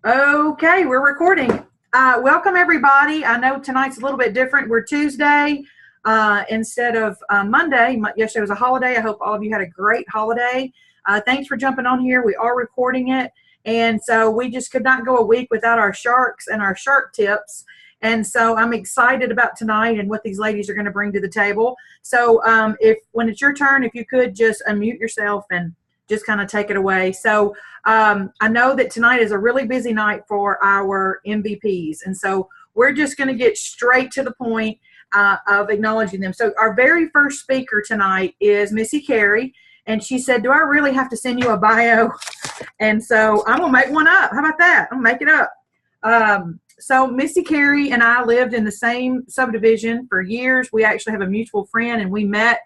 Okay, we're recording. Welcome, everybody. I know tonight's a little bit different. We're Tuesday instead of Monday. Yesterday was a holiday. I hope all of you had a great holiday. Thanks for jumping on here. We are recording it. And so we just could not go a week without our sharks and our shark tips. And so I'm excited about tonight and what these ladies are going to bring to the table. So when it's your turn, if you could just unmute yourself and just kind of take it away. So I know that tonight is a really busy night for our MVPs. And so we're just going to get straight to the point of acknowledging them. So our very first speaker tonight is Missy Carey. And she said, do I really have to send you a bio? And so I'm going to make one up. How about that? I'm going to make it up. So Missy Carey and I lived in the same subdivision for years. We actually have a mutual friend, and we met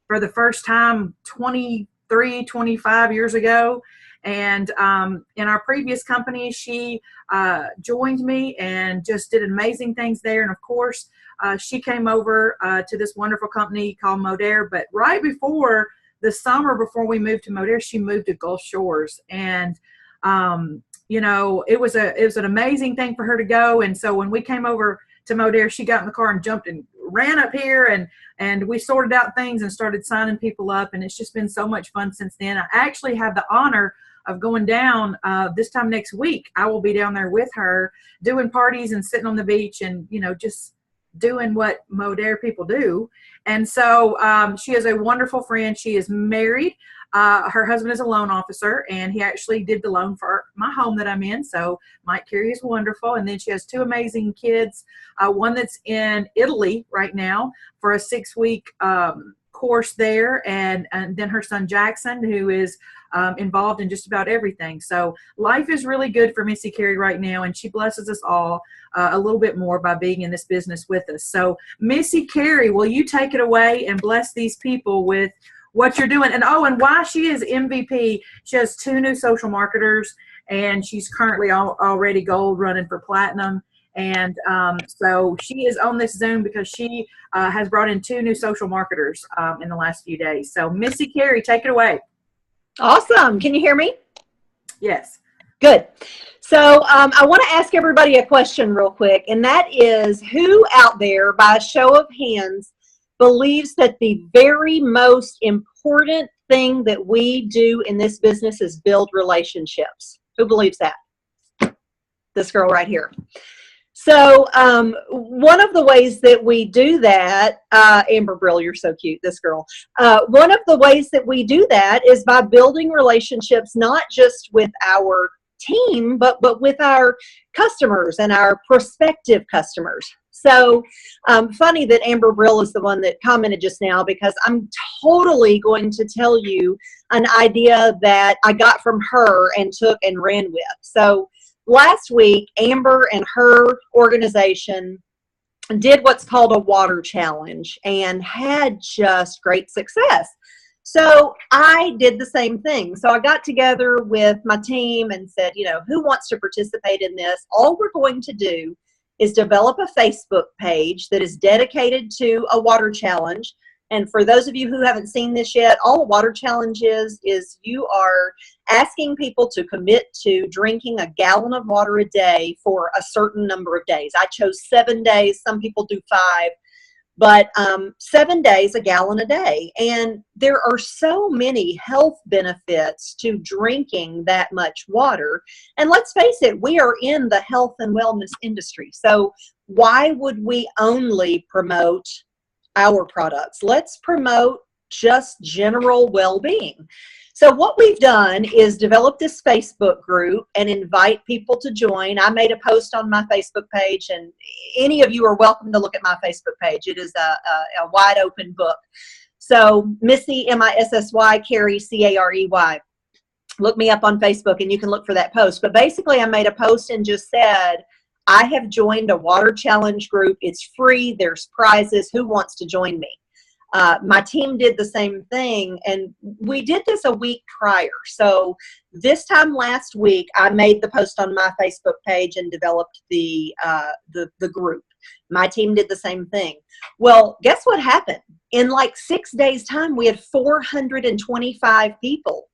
for the first time 25 years ago. And in our previous company, she joined me and just did amazing things there. And of course, she came over to this wonderful company called Modere. But right before the summer, before we moved to Modere, she moved to Gulf Shores. And it was an amazing thing for her to go. And so when we came over to Modere, she got in the car and jumped and ran up here, and we sorted out things and started signing people up. And it's just been so much fun since then. I actually have the honor of going down this time next week. I will be down there with her doing parties and sitting on the beach and, just doing what Modere people do. And so she is a wonderful friend. She is married. Her husband is a loan officer, and he actually did the loan for my home that I'm in. So Mike Carey is wonderful. And then she has two amazing kids, one that's in Italy right now for a 6-week course there. And then her son Jackson, who is involved in just about everything. So life is really good for Missy Carey right now, and she blesses us all a little bit more by being in this business with us. So Missy Carey, will you take it away and bless these people with what you're doing? And why she is MVP. She has 2 new social marketers, and she's currently already gold, running for platinum. And so she is on this Zoom because she has brought in 2 new social marketers in the last few days. So Missy Carey, take it away. Awesome. Can you hear me? Yes. Good. So I want to ask everybody a question real quick, and that is, who out there, by a show of hands, believes that the very most important thing that we do in this business is build relationships? Who believes that? This girl right here. So one of the ways that we do that, Amber Brill, you're so cute, this girl. One of the ways that we do that is by building relationships, not just with our team, but with our customers and our prospective customers. So funny that Amber Brill is the one that commented just now, because I'm totally going to tell you an idea that I got from her and took and ran with. So last week, Amber and her organization did what's called a water challenge and had just great success. So I did the same thing. So I got together with my team and said, who wants to participate in this? All we're going to do is develop a Facebook page that is dedicated to a water challenge. And for those of you who haven't seen this yet, all a water challenge is you are asking people to commit to drinking a gallon of water a day for a certain number of days. I chose 7 days. Some people do 5. But 7 days, a gallon a day. And there are so many health benefits to drinking that much water. And let's face it, we are in the health and wellness industry. So why would we only promote our products? Let's promote just general well-being. So what we've done is develop this Facebook group and invite people to join. I made a post on my Facebook page, and any of you are welcome to look at my Facebook page. It is a wide open book. So Missy, M-I-S-S-Y, Carey, C-A-R-E-Y. Look me up on Facebook and you can look for that post. But basically I made a post and just said, I have joined a water challenge group. It's free. There's prizes. Who wants to join me? My team did the same thing, and we did this a week prior. So this time last week, I made the post on my Facebook page and developed the group. My team did the same thing. Well, guess what happened? In like 6 days' time, we had 425 people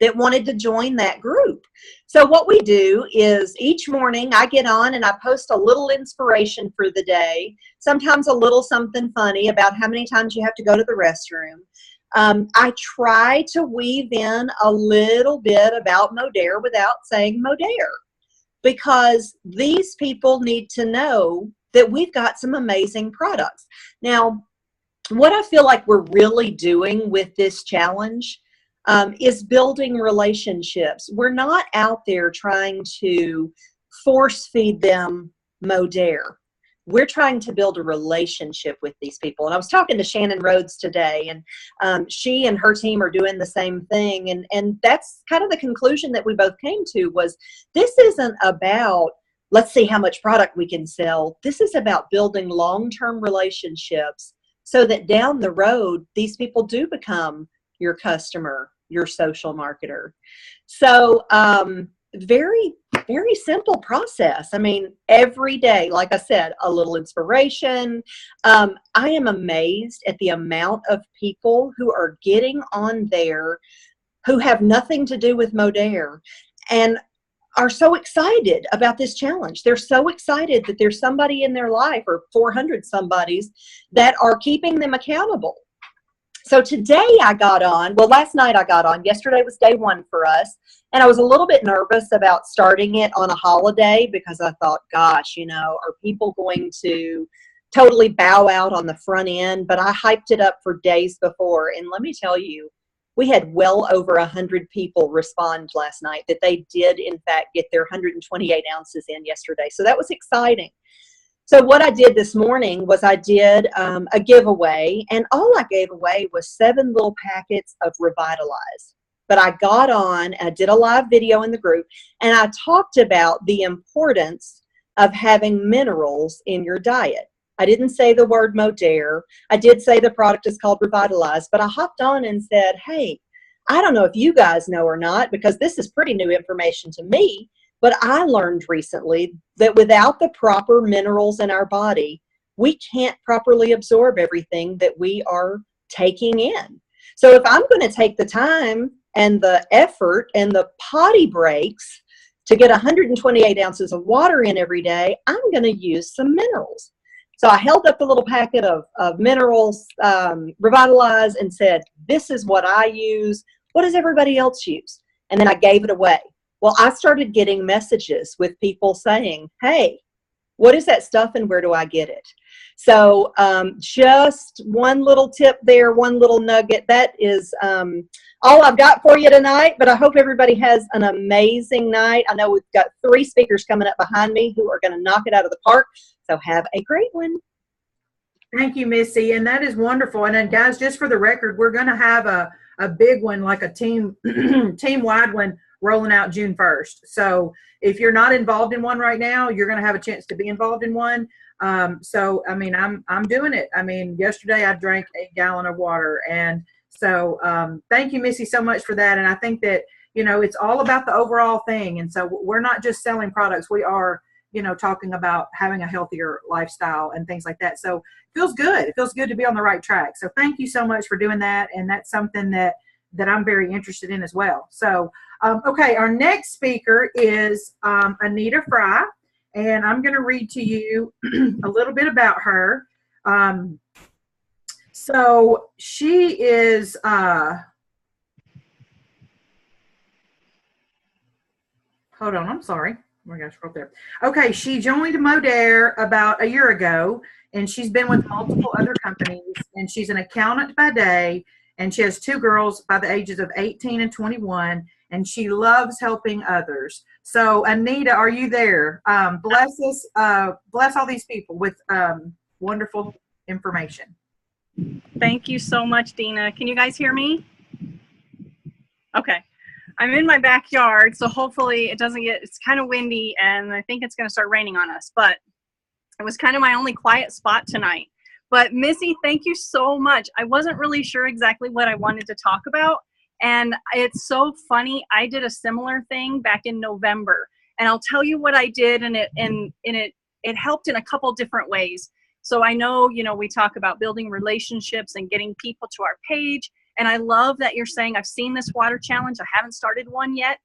that wanted to join that group. So what we do is each morning I get on and I post a little inspiration for the day, sometimes a little something funny about how many times you have to go to the restroom. I try to weave in a little bit about Modere without saying Modere, because these people need to know that we've got some amazing products. Now, what I feel like we're really doing with this challenge is building relationships. We're not out there trying to force feed them Modere. We're trying to build a relationship with these people. And I was talking to Shannon Rhodes today, and she and her team are doing the same thing. And that's kind of the conclusion that we both came to, was this isn't about, let's see how much product we can sell. This is about building long-term relationships so that down the road, these people do become your customer, your social marketer. So very, very simple process. I mean, every day, like I said, a little inspiration. I am amazed at the amount of people who are getting on there who have nothing to do with Modere and are so excited about this challenge. They're so excited that there's somebody in their life, or 400 somebodies, that are keeping them accountable. So today I got on, well, last night I got on. Yesterday was day one for us. And I was a little bit nervous about starting it on a holiday, because I thought, gosh, you know, are people going to totally bow out on the front end? But I hyped it up for days before. And let me tell you, we had well over 100 people respond last night that they did, in fact, get their 128 ounces in yesterday. So that was exciting. So what I did this morning was I did a giveaway, and all I gave away was 7 little packets of Revitalize. But I got on, I did a live video in the group, and I talked about the importance of having minerals in your diet. I didn't say the word Modere. I did say the product is called Revitalize, but I hopped on and said, hey, I don't know if you guys know or not, because this is pretty new information to me, but I learned recently that without the proper minerals in our body, we can't properly absorb everything that we are taking in. So if I'm going to take the time and the effort and the potty breaks to get 128 ounces of water in every day, I'm going to use some minerals. So I held up the little packet of minerals, Revitalize, and said, this is what I use. What does everybody else use? And then I gave it away. Well, I started getting messages with people saying, hey, what is that stuff and where do I get it? So just one little tip there, one little nugget. That is all I've got for you tonight, but I hope everybody has an amazing night. I know we've got 3 speakers coming up behind me who are going to knock it out of the park. So have a great one. Thank you, Missy. And that is wonderful. And then, guys, just for the record, we're going to have a big one, like a team-wide one, rolling out June 1st. So if you're not involved in one right now, you're going to have a chance to be involved in one. So, I mean, I'm doing it. I mean, yesterday I drank 1 gallon of water. And so thank you, Missy, so much for that. And I think that, you know, it's all about the overall thing. And so we're not just selling products. We are, you know, talking about having a healthier lifestyle and things like that. So it feels good. It feels good to be on the right track. So thank you so much for doing that. And that's something that I'm very interested in as well. So, okay, our next speaker is Anita Fry, and I'm going to read to you a little bit about her. So she is, hold on, I'm sorry. Oh my gosh, right there. Okay, she joined Modere about a year ago, and she's been with multiple other companies, and she's an accountant by day, and she has 2 girls by the ages of 18 and 21, and she loves helping others. So, Anita, are you there? Bless us, bless all these people with wonderful information. Thank you so much, Dina. Can you guys hear me? Okay. I'm in my backyard, so hopefully it doesn't get, it's kind of windy, and I think it's going to start raining on us, but it was kind of my only quiet spot tonight. But Missy, thank you so much. I wasn't really sure exactly what I wanted to talk about, and it's so funny. I did a similar thing back in November, and I'll tell you what I did, and it helped in a couple different ways. So I know, you know, we talk about building relationships and getting people to our page, And I love that you're saying, I've seen this water challenge. I haven't started one yet.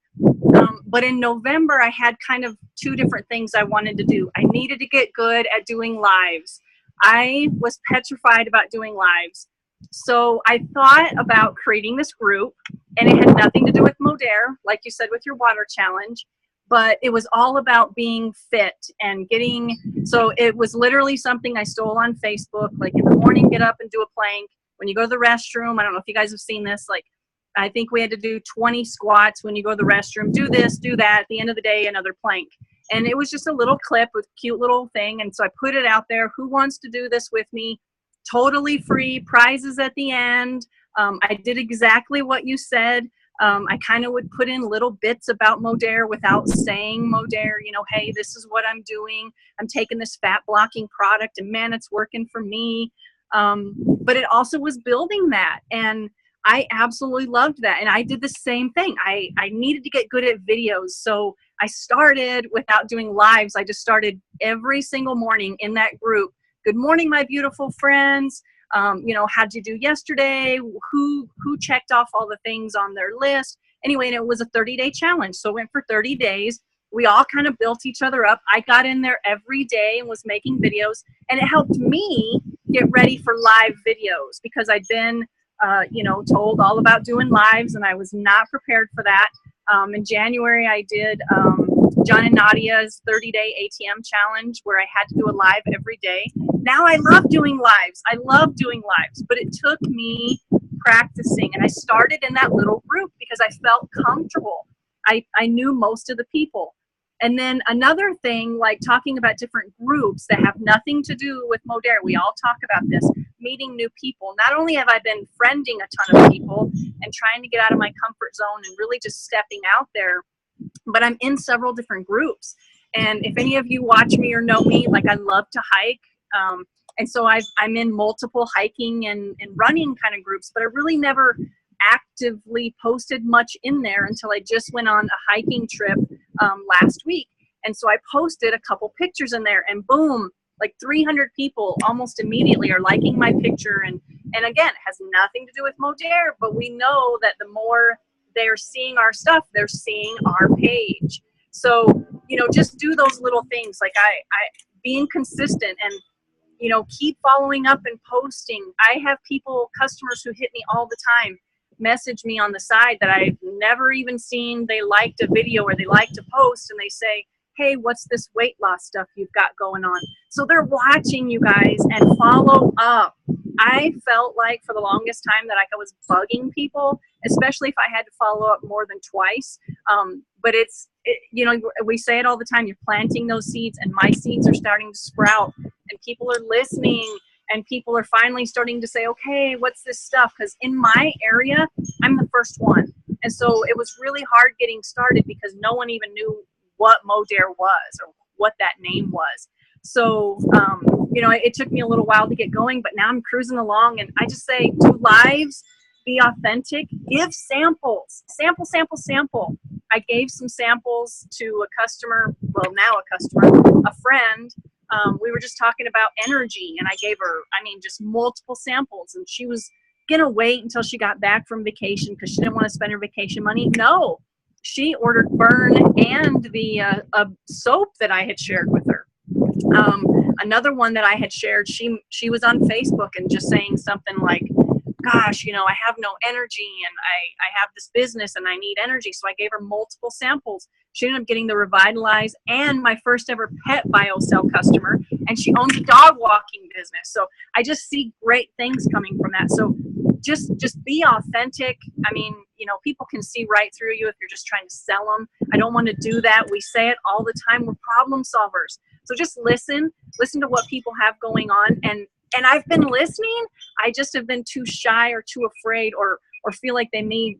But in November, I had kind of two different things I wanted to do. I needed to get good at doing lives. I was petrified about doing lives. So I thought about creating this group, and it had nothing to do with Modere, like you said, with your water challenge, but it was all about being fit and getting, so it was literally something I stole on Facebook, like in the morning, get up and do a plank. When you go to the restroom, I don't know if you guys have seen this, like I think we had to do 20 squats when you go to the restroom, do this, do that, at the end of the day, another plank. And it was just a little clip with a cute little thing. And so I put it out there. Who wants to do this with me? Totally free, prizes at the end. I did exactly what you said. I kind of would put in little bits about Modere without saying Modere, you know, hey, this is what I'm doing. I'm taking this fat blocking product and man, it's working for me. But it also was building that. And I absolutely loved that. And I did the same thing. I needed to get good at videos. So I started without doing lives. I just started every single morning in that group. Good morning, my beautiful friends. You know, how'd you do yesterday? Who checked off all the things on their list? Anyway, and it was a 30-day challenge. So it went for 30 days. We all kind of built each other up. I got in there every day and was making videos. And it helped me get ready for live videos because I'd been you know, told all about doing lives, and I was not prepared for that. In January, I did John and Nadia's 30-day ATM challenge where I had to do a live every day. Now I love doing lives. I love doing lives, but it took me practicing, and I started in that little group because I felt comfortable. I knew most of the people. And then another thing, like talking about different groups that have nothing to do with Modere, we all talk about this, meeting new people. Not only have I been friending a ton of people and trying to get out of my comfort zone and really just stepping out there, but I'm in several different groups. And if any of you watch me or know me, like I love to hike. And so I'm in multiple hiking and running kind of groups, but I really never actively posted much in there until I just went on a hiking trip last week. And so I posted a couple pictures in there and boom, like 300 people almost immediately are liking my picture. And again, it has nothing to do with Modere, but we know that the more they're seeing our stuff, they're seeing our page. So, you know, just do those little things. Like I being consistent and, you know, keep following up and posting. I have people, customers who hit me all the time, message me on the side that I've never even seen. They liked a video or they liked a post and they say, hey, what's this weight loss stuff you've got going on? So they're watching you guys and follow up. I felt like for the longest time that I was bugging people, especially if I had to follow up more than twice. But you know, we say it all the time, you're planting those seeds and my seeds are starting to sprout and people are listening and people are finally starting to say, okay, what's this stuff? Because in my area, I'm the first one. And so it was really hard getting started because no one even knew what Modere was or what that name was. So, you know, it took me a little while to get going, but now I'm cruising along and I just say, do lives, be authentic, give samples, sample. I gave some samples to a customer, well, now a customer, a friend. We were just talking about energy and I gave her, I mean, just multiple samples and she was going to wait until she got back from vacation because she didn't want to spend her vacation money. No, she ordered Burn and the soap that I had shared with her. Another one that I had shared, she was on Facebook and just saying something like, gosh, you know, I have no energy and I have this business and I need energy. So I gave her multiple samples. She ended up getting the Revitalize and my first ever pet BioCell customer, and she owns a dog walking business. So I just see great things coming from that. So just be authentic. I mean, you know, people can see right through you if you're just trying to sell them. I don't want to do that. We say it all the time. We're problem solvers. So just listen to what people have going on. And I've been listening. I just have been too shy or too afraid or feel like they may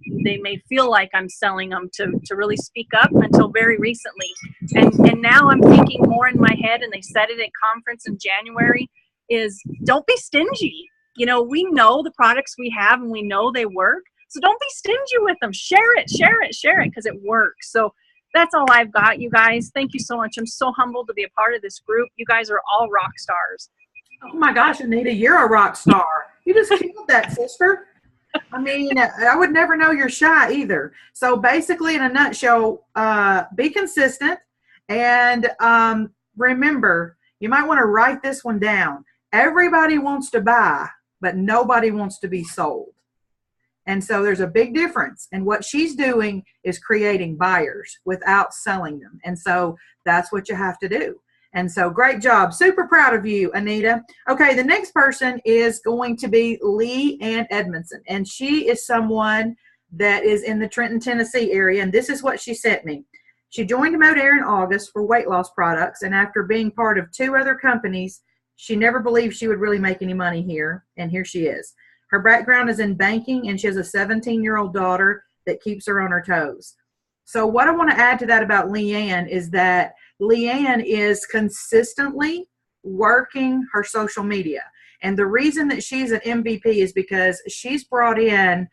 feel like I'm selling them to really speak up until very recently. And now I'm thinking more in my head, and they said it at conference in January, is don't be stingy. You know, we know the products we have and we know they work. So don't be stingy with them. Share it because it works. So that's all I've got, you guys. Thank you so much. I'm so humbled to be a part of this group. You guys are all rock stars. Oh my gosh, Anita, you're a rock star. You just killed that, sister. I mean, I would never know you're shy either. So basically, in a nutshell, be consistent and remember, you might want to write this one down. Everybody wants to buy, but nobody wants to be sold. And so there's a big difference. And what she's doing is creating buyers without selling them. And so that's what you have to do. And so great job. Super proud of you, Anita. Okay, the next person is going to be Lee Ann Edmondson. And she is someone that is in the Trenton, Tennessee area. And this is what she sent me. She joined Modair in August for weight loss products. And after being part of 2 other companies, she never believed she would really make any money here. And here she is. Her background is in banking, and she has a 17-year-old daughter that keeps her on her toes. So what I want to add to that about Leanne is that Leanne is consistently working her social media. And the reason that she's an MVP is because she's brought in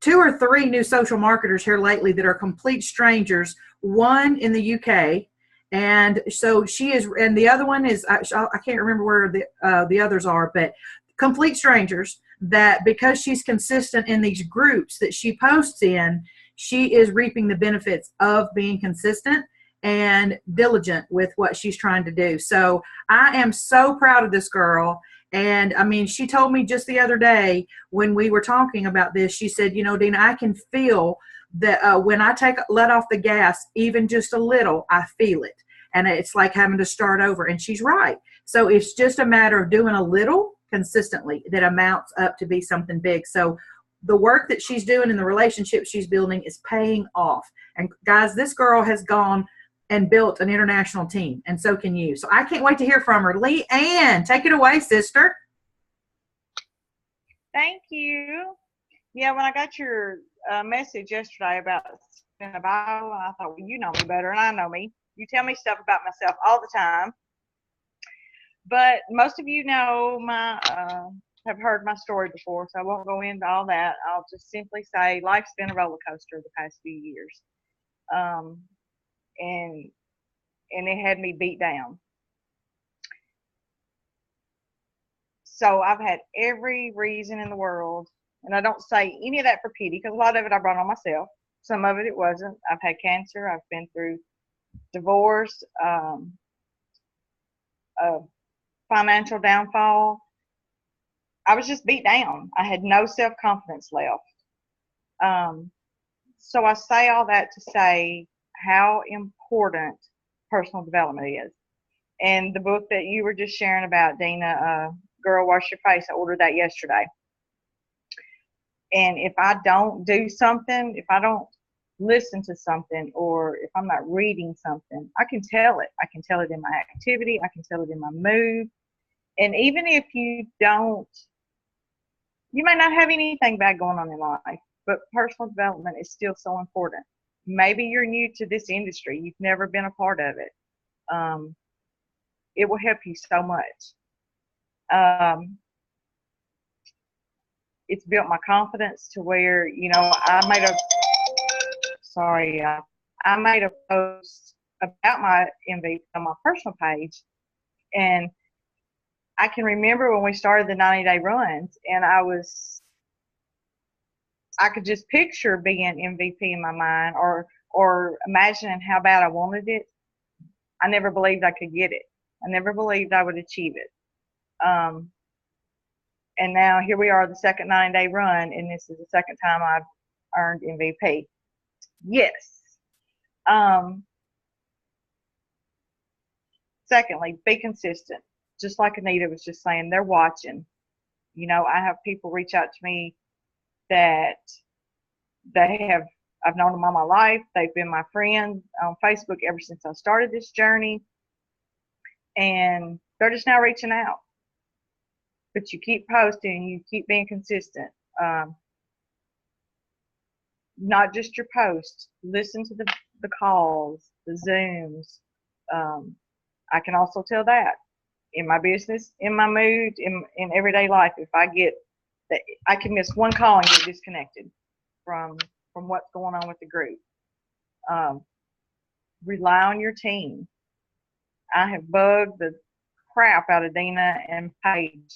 2 or 3 new social marketers here lately that are complete strangers, one in the UK. And so she is, and the other one is, I can't remember where the others are, but complete strangers that because she's consistent in these groups that she posts in, she is reaping the benefits of being consistent and diligent with what she's trying to do. So I am so proud of this girl. And I mean, she told me just the other day when we were talking about this, she said, you know, Dina, I can feel that when I let off the gas, even just a little, I feel it. And it's like having to start over. And she's right. So it's just a matter of doing a little consistently that amounts up to be something big. So the work that she's doing and the relationship she's building is paying off. And guys, this girl has gone and built an international team, and so can you. So I can't wait to hear from her. Lee Ann, take it away, sister. Thank you. Yeah, when I got your message yesterday about in a Bible, I thought, well, you know me better than I know me. You tell me stuff about myself all the time. But most of you know have heard my story before, so I won't go into all that. I'll just simply say life's been a roller coaster the past few years. And it had me beat down. So I've had every reason in the world, and I don't say any of that for pity, because a lot of it I brought on myself. Some of it wasn't. I've had cancer. I've been through divorce, financial downfall. I was just beat down. I had no self-confidence left. So I say all that to say how important personal development is. And the book that you were just sharing about, Dina, Girl Wash Your Face, I ordered that yesterday. And if I don't do something, if I don't listen to something, or if I'm not reading something, I can tell it. I can tell it in my activity. I can tell it in my mood. And even if you may not have anything bad going on in life, but personal development is still so important. Maybe you're new to this industry. You've never been a part of it. It will help you so much. It's built my confidence to where, you know, I made a post about my MVP on my personal page. And I can remember when we started the 90-day runs, and I could just picture being MVP in my mind, or imagining how bad I wanted it. I never believed I could get it. I never believed I would achieve it. And now here we are, the second 90-day run, and this is the second time I've earned MVP. Yes. Secondly, be consistent. Just like Anita was just saying, they're watching. You know, I have people reach out to me that I've known them all my life. They've been my friends on Facebook ever since I started this journey. And they're just now reaching out. But you keep posting, you keep being consistent. Not just your posts. Listen to the calls, the Zooms. I can also tell that in my business, in my mood, in everyday life, if I get that, I can miss one call and get disconnected from what's going on with the group. Rely on your team. I have bugged the crap out of Dina and Paige,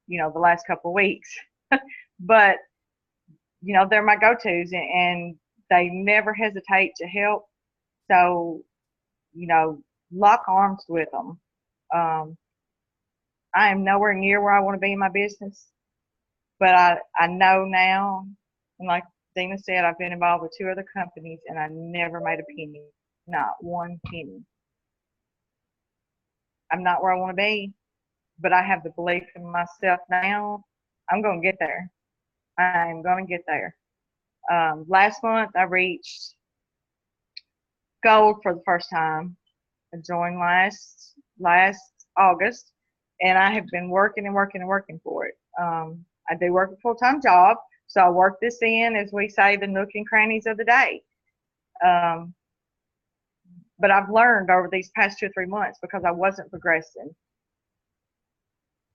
you know, the last couple of weeks. But they're my go-tos, and they never hesitate to help. So, lock arms with them. I am nowhere near where I want to be in my business, but I know now, and like Dina said, I've been involved with 2 other companies, and I never made a penny, not one penny. I'm not where I want to be, but I have the belief in myself now. I'm going to get there. I am going to get there. Last month, I reached gold for the first time. I joined last August, and I have been working and working and working for it. I do work a full-time job, so I work this in, as we say, the nook and crannies of the day. But I've learned over these past 2 or 3 months, because I wasn't progressing.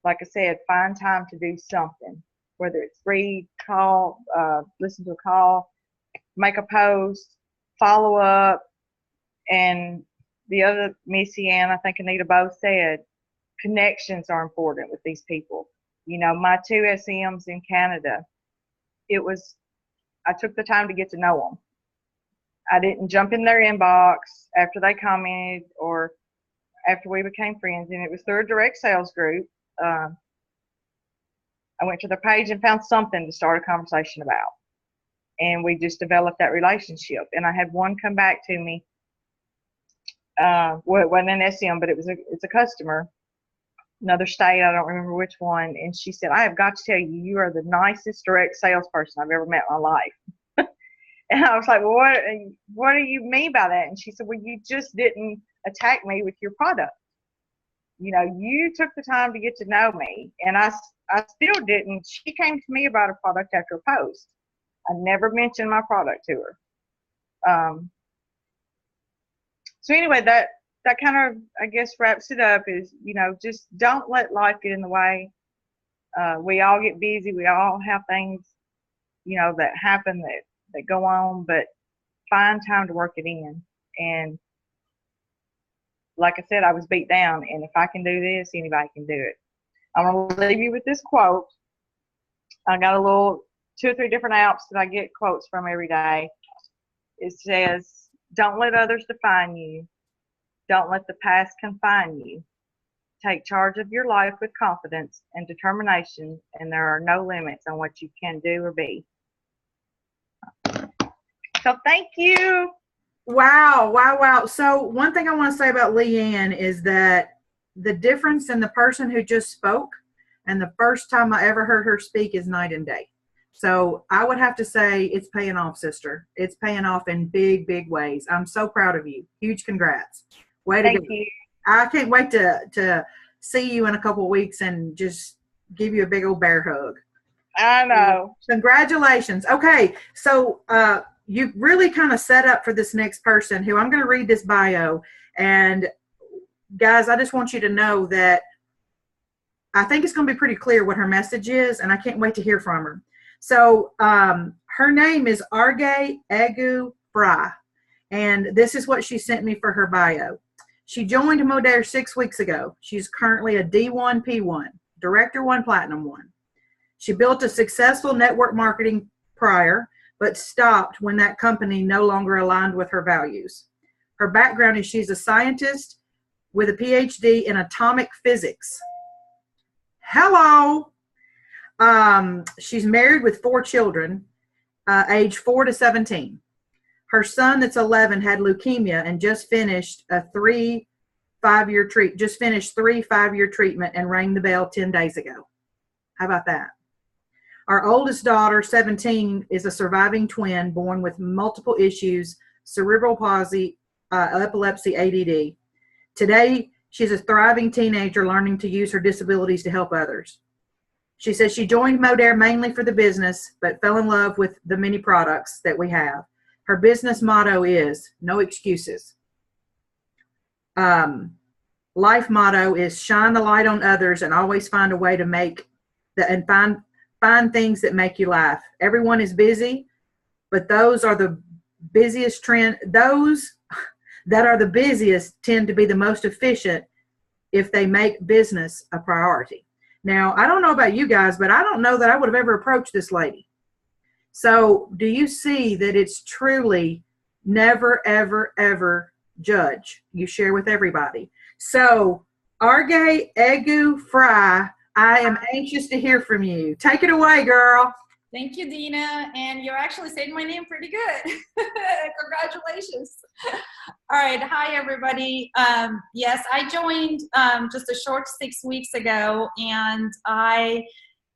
Like I said, find time to do something, whether it's read, call, listen to a call, make a post, follow up. And the other, Missy Ann, I think Anita both said, connections are important with these people. My 2 SMs in Canada, I took the time to get to know them. I didn't jump in their inbox after they commented or after we became friends, and it was through a direct sales group. I went to their page and found something to start a conversation about, and we just developed that relationship. And I had one come back to me. Well, it wasn't an SM, but it's a customer, another state, I don't remember which one. And she said, "I have got to tell you, you are the nicest direct salesperson I've ever met in my life." And I was like, "Well, what do you mean by that?" And she said, "Well, you just didn't attack me with your product. You took the time to get to know me, and I still didn't." She came to me about a product after a post. I never mentioned my product to her. So anyway, that kind of, I guess, wraps it up. Is, just don't let life get in the way. We all get busy. We all have things, that happen that go on, but find time to work it in. And like I said, I was beat down, and if I can do this, anybody can do it. I'm going to leave you with this quote. I got a little 2 or 3 different apps that I get quotes from every day. It says, "Don't let others define you. Don't let the past confine you. Take charge of your life with confidence and determination, and there are no limits on what you can do or be." So thank you. Wow. So one thing I want to say about Leanne is that the difference in the person who just spoke and the first time I ever heard her speak is night and day. So I would have to say it's paying off, sister. It's paying off in big, big ways. I'm so proud of you. Huge congrats. Way to Thank go. you. I can't wait to see you in a couple of weeks and just give you a big old bear hug. I know. Congratulations. Okay, so you really kind of set up for this next person who I'm going to read this bio. And guys, I just want you to know that I think it's going to be pretty clear what her message is, and I can't wait to hear from her. So her name is Arge Egu Fry, and this is what she sent me for her bio. She joined Modere 6 weeks ago. She's currently a D1 P1, Director 1 Platinum 1. She built a successful network marketing prior, but stopped when that company no longer aligned with her values. Her background is she's a scientist with a PhD in atomic physics. Hello. She's married with 4 children, age 4 to 17. Her son that's 11 had leukemia and just finished 3 5-year treatment and rang the bell 10 days ago. How about that? Our oldest daughter, 17, is a surviving twin born with multiple issues, cerebral palsy, epilepsy, ADD. Today, she's a thriving teenager learning to use her disabilities to help others. She says she joined Modere mainly for the business, but fell in love with the many products that we have. Her business motto is no excuses. Life motto is shine the light on others and always find a way to find things that make you laugh. Everyone is busy, but those that are the busiest tend to be the most efficient if they make business a priority. Now, I don't know about you guys, but I don't know that I would have ever approached this lady. So do you see that it's truly never, ever, ever judge? You share with everybody. So Arge Egu Fry, I am anxious to hear from you. Take it away, girl. Thank you, Dina. And you're actually saying my name pretty good. Congratulations. All right. Hi, everybody. Yes, I joined just a short 6 weeks ago, and I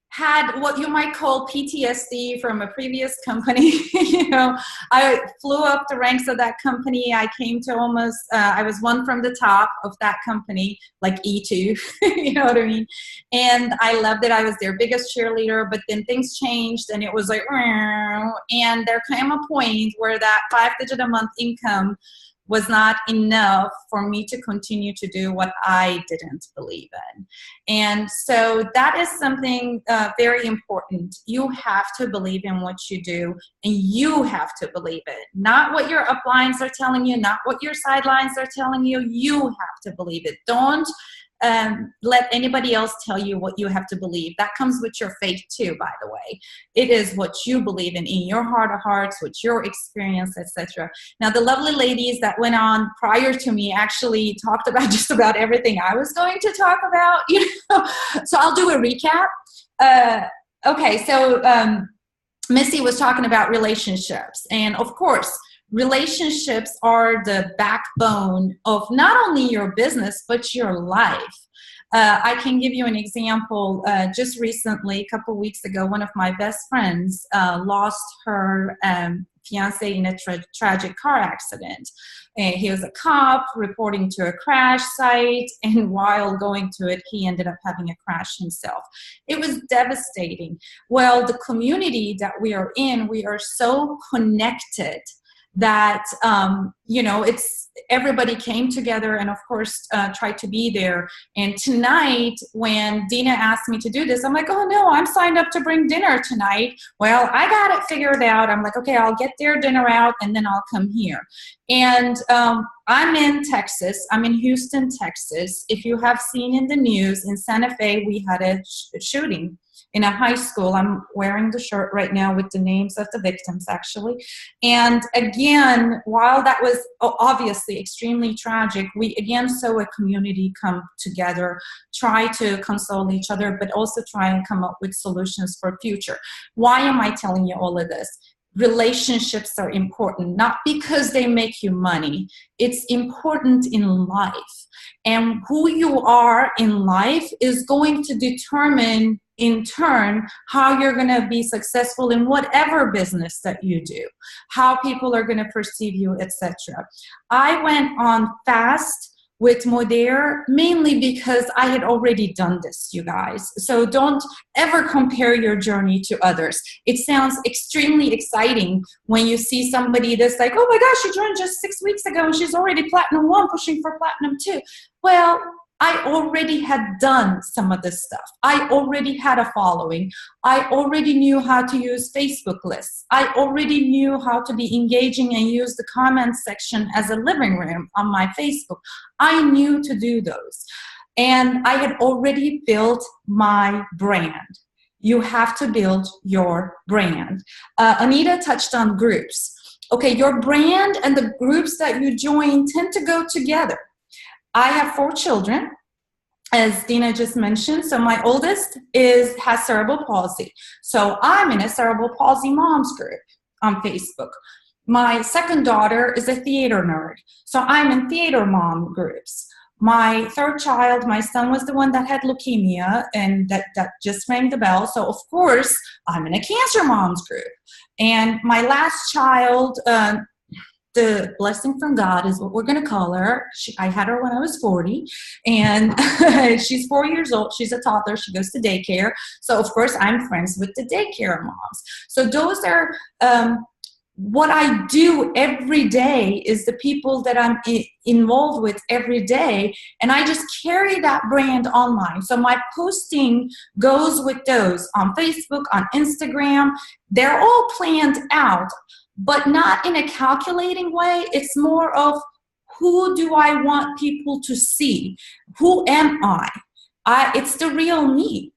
had what you might call PTSD from a previous company. You know, I flew up the ranks of that company. I came to almost, I was one from the top of that company, like E2, you know what I mean? And I loved it. I was their biggest cheerleader, but then things changed and it was like, and there came a point where that 5-digit a month income was not enough for me to continue to do what I didn't believe in. And so that is something very important. You have to believe in what you do, and you have to believe it. Not what your uplines are telling you, not what your sidelines are telling you. You have to believe it. Don't let anybody else tell you what you have to believe. That comes with your faith too, by the way. It is what you believe in your heart of hearts, with your experience, etc. Now, the lovely ladies that went on prior to me actually talked about just about everything I was going to talk about. You know? So I'll do a recap. Okay, so Missy was talking about relationships, and of course, relationships are the backbone of not only your business, but your life. I can give you an example. Just recently, a couple weeks ago, one of my best friends lost her fiance in a tragic car accident. And he was a cop reporting to a crash site, and while going to it, he ended up having a crash himself. It was devastating. Well, the community that we are in, we are so connected that, you know, it's everybody came together and of course tried to be there. And tonight when Dina asked me to do this, I'm like, oh no, I'm signed up to bring dinner tonight. Well, I got it figured out. I'm like, okay, I'll get their dinner out and then I'll come here. And I'm in Texas. I'm in Houston, Texas. If you have seen in the news, in Santa Fe, we had a shooting in a high school. I'm wearing the shirt right now with the names of the victims, actually. And again, while that was obviously extremely tragic, we again saw a community come together, try to console each other, but also try and come up with solutions for future. Why am I telling you all of this? Relationships are important, not because they make you money. It's important in life. And who you are in life is going to determine in turn how you're going to be successful in whatever business that you do, how people are going to perceive you, etc. I went on fast with Modere mainly because I had already done this, you guys. So don't ever compare your journey to others. It sounds extremely exciting when you see somebody that's like, oh my gosh, she joined just 6 weeks ago and she's already Platinum 1, pushing for Platinum 2. Well, I already had done some of this stuff. I already had a following. I already knew how to use Facebook lists. I already knew how to be engaging and use the comment section as a living room on my Facebook. I knew to do those. And I had already built my brand. You have to build your brand. Anita touched on groups. Okay, your brand and the groups that you join tend to go together. I have 4 children, as Dina just mentioned. So my oldest has cerebral palsy. So I'm in a cerebral palsy moms group on Facebook. My second daughter is a theater nerd. So I'm in theater mom groups. My third child, my son, was the one that had leukemia, and that just rang the bell. So of course, I'm in a cancer moms group. And my last child, the blessing from God is what we're going to call her. I had her when I was 40, and she's 4 years old. She's a toddler. She goes to daycare. So, of course, I'm friends with the daycare moms. So those are what I do every day is the people that I'm involved with every day, and I just carry that brand online. So my posting goes with those on Facebook, on Instagram. They're all planned out, but not in a calculating way. It's more of, who do I want people to see? Who am I? It's the real me.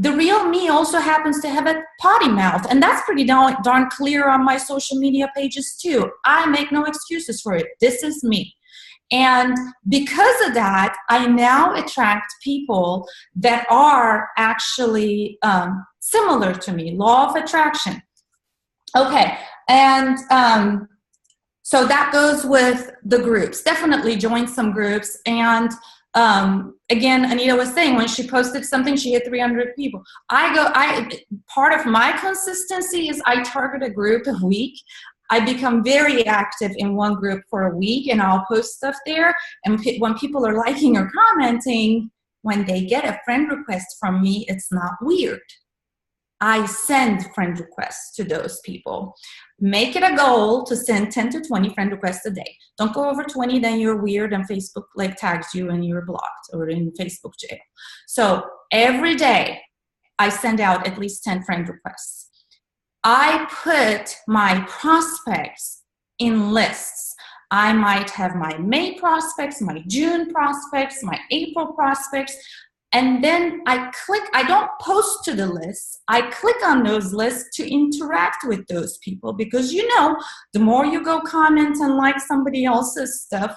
the real me also happens to have a potty mouth, and that's pretty darn clear on my social media pages too. I make no excuses for it. This is me. And because of that, I now attract people that are actually similar to me. Law of attraction. Okay, and so that goes with the groups. Definitely join some groups. And again, Anita was saying when she posted something, she hit 300 people. Part of my consistency is I target a group a week. I become very active in one group for a week, and I'll post stuff there. And when people are liking or commenting, when they get a friend request from me, it's not weird. I send friend requests to those people. Make it a goal to send 10 to 20 friend requests a day. Don't go over 20, then you're weird and Facebook tags you and you're blocked or in Facebook jail. So every day I send out at least 10 friend requests. I put my prospects in lists. I might have my May prospects, my June prospects, my April prospects. And then I don't post to the list. I click on those lists to interact with those people, because the more you go comment and like somebody else's stuff,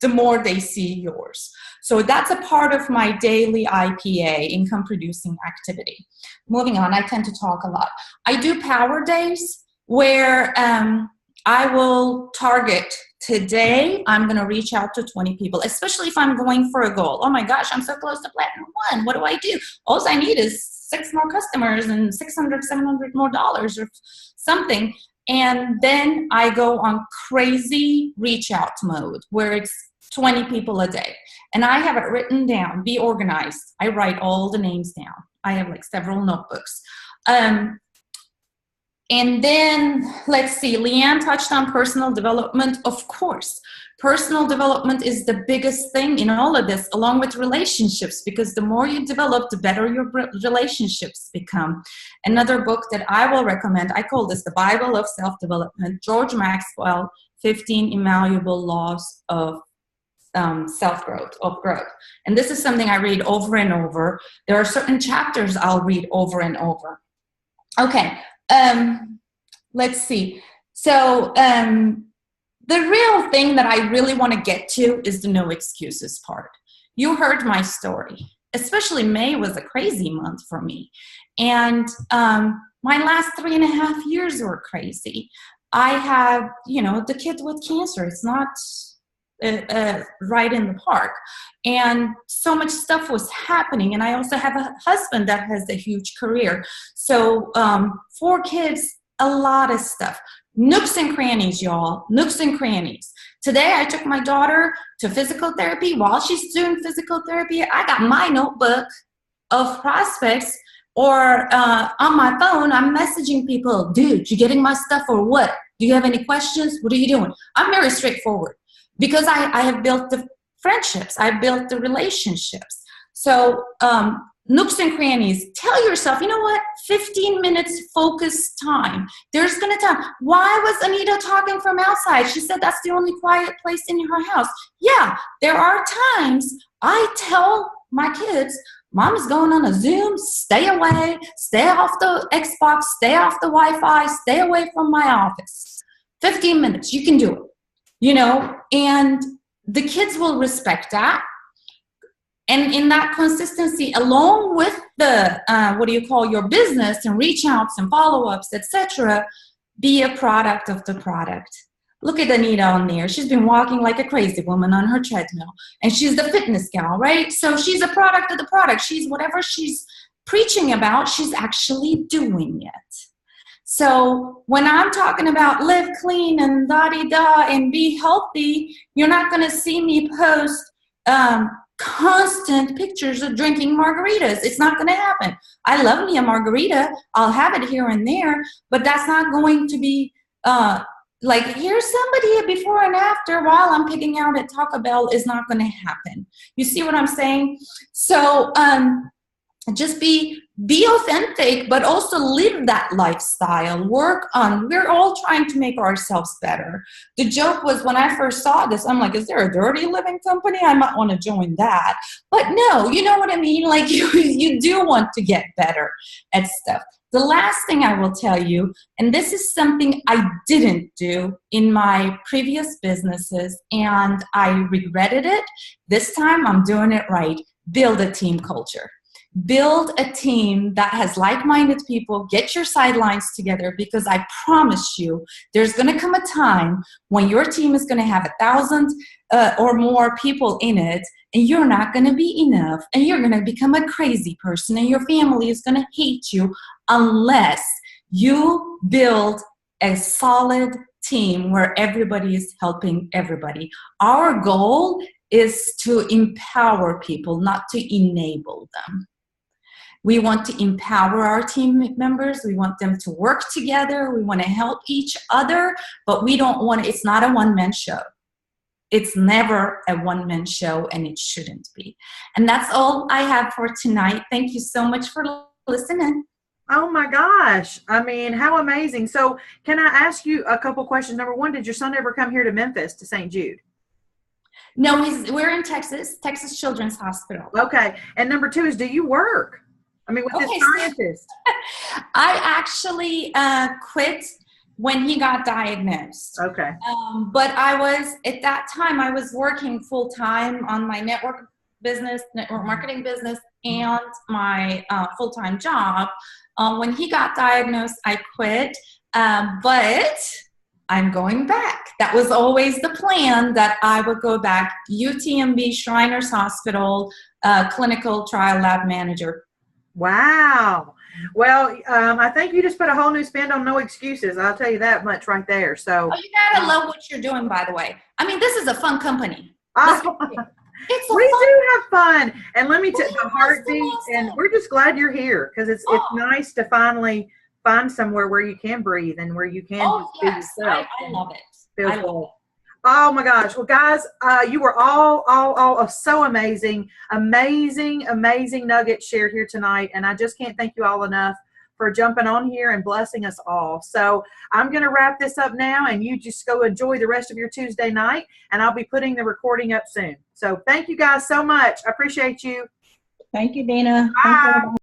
the more they see yours. So that's a part of my daily IPA, income producing activity. Moving on, I tend to talk a lot. I do power days where I will target. Today, I'm going to reach out to 20 people, especially if I'm going for a goal. Oh my gosh, I'm so close to Platinum 1. What do I do? All I need is 6 more customers and $600, $700 more dollars or something. And then I go on crazy reach out mode where it's 20 people a day. And I have it written down. Be organized. I write all the names down. I have several notebooks. And then, let's see, Leanne touched on personal development. Of course, personal development is the biggest thing in all of this, along with relationships, because the more you develop, the better your relationships become. Another book that I will recommend, I call this the Bible of Self-Development, George Maxwell, 15 Invaluable Laws of Self-Growth, of growth. And this is something I read over and over. There are certain chapters I'll read over and over. Okay. Let's see. So the real thing that I really want to get to is the no excuses part. You heard my story. Especially May was a crazy month for me. And my last 3.5 years were crazy. I have, the kid with cancer. It's not right in the park. And so much stuff was happening. And I also have a husband that has a huge career. So 4 kids, a lot of stuff. Nooks and crannies, y'all. Nooks and crannies. Today, I took my daughter to physical therapy. While she's doing physical therapy, I got my notebook of prospects, or on my phone, I'm messaging people, dude, you getting my stuff or what? Do you have any questions? What are you doing? I'm very straightforward because I have built the friendships. I've built the relationships. So nooks and crannies, tell yourself, you know what, 15 minutes focused time. There's going to time. Why was Anita talking from outside? She said that's the only quiet place in her house. Yeah, there are times I tell my kids, Mom is going on a Zoom, stay away, stay off the Xbox, stay off the Wi-Fi, stay away from my office. 15 minutes, you can do it, and the kids will respect that. And in that consistency, along with the, your business and reach outs and follow-ups, etc., be a product of the product. Look at Anita on there. She's been walking like a crazy woman on her treadmill. And she's the fitness gal, right? So she's a product of the product. She's whatever she's preaching about, she's actually doing it. So when I'm talking about live clean and da-di-da and be healthy, you're not going to see me post constant pictures of drinking margaritas. It's not going to happen. I love me a margarita. I'll have it here and there, but that's not going to be here's somebody before and after while I'm picking out at Taco Bell is not going to happen. You see what I'm saying? So just be authentic, but also live that lifestyle. We're all trying to make ourselves better. The joke was when I first saw this, I'm like, is there a dirty living company? I might want to join that. But no, you know what I mean? Like you do want to get better at stuff. The last thing I will tell you, and this is something I didn't do in my previous businesses, and I regretted it. This time I'm doing it right. Build a team culture. Build a team that has like-minded people. Get your sidelines together, because I promise you there's going to come a time when your team is going to have 1,000 or more people in it, and you're not going to be enough, and you're going to become a crazy person, and your family is going to hate you unless you build a solid team where everybody is helping everybody. Our goal is to empower people, not to enable them. We want to empower our team members. We want them to work together. We want to help each other, but we don't want, it's not a one-man show. It's never a one-man show, and it shouldn't be. And that's all I have for tonight. Thank you so much for listening. Oh my gosh. I mean, how amazing. So can I ask you a couple questions? Number one, did your son ever come here to Memphis, to St. Jude? No, we're in Texas Children's Hospital. Okay. And number two is, do you work? I mean, with this scientist. I actually quit when he got diagnosed. Okay. But I was, at that time, I was working full time on my network marketing business, and my full-time job. When he got diagnosed, I quit, but I'm going back. That was always the plan, that I would go back. UTMB Shriners Hospital, clinical trial lab manager. Wow. Well, I think you just put a whole new spin on no excuses. I'll tell you that much right there. So you gotta love what you're doing, by the way. I mean, this is a fun company. We do have fun. And let me tell you, the heartbeat, and we're just glad you're here, because it's nice to finally find somewhere where you can breathe and where you can just be yourself. I love it. Feel good. Oh my gosh. Well, guys, you were all so amazing nuggets shared here tonight. And I just can't thank you all enough for jumping on here and blessing us all. So I'm going to wrap this up now, and you just go enjoy the rest of your Tuesday night, and I'll be putting the recording up soon. So thank you guys so much. I appreciate you. Thank you, Dina. Bye.